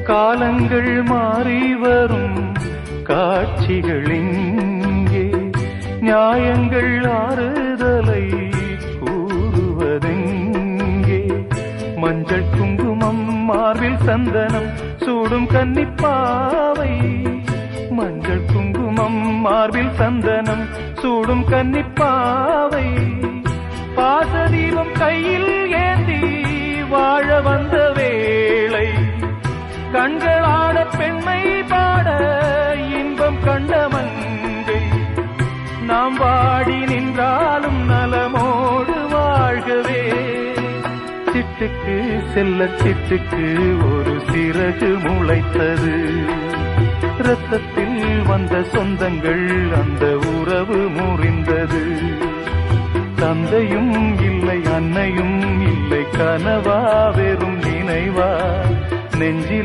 காலங்கள் மாறி வரும் காட்சிகள் இங்கே, நியாயங்கள் ஆறுதலை கூறுவதெங்கே. மஞ்சள் குங்குமம் மார்பில் சந்தனம் சூடும் கன்னிப்பாவை, மஞ்சள் குங்குமம் மார்பில் சந்தனம் சூடும் கன்னிப்பாவை. பாசதீபம் கையில் ஏந்தி வாழ வந்த வேளை, கண்களாட பெண்மை பாட இன்பம் கண்ட மங்கை. நாம் வாடி நின்றாலும் நலமோடு வாழ்கவே. சிட்டுக்கு செல்ல சிட்டுக்கு ஒரு சிறகு முளைத்தது, இரத்தத்தில் வந்த சொந்தங்கள் அந்த உறவு முறிந்தது. தந்தையும் இல்லை அன்னையும் இல்லை, கனவா வெறும் நினைவா நெஞ்சிலே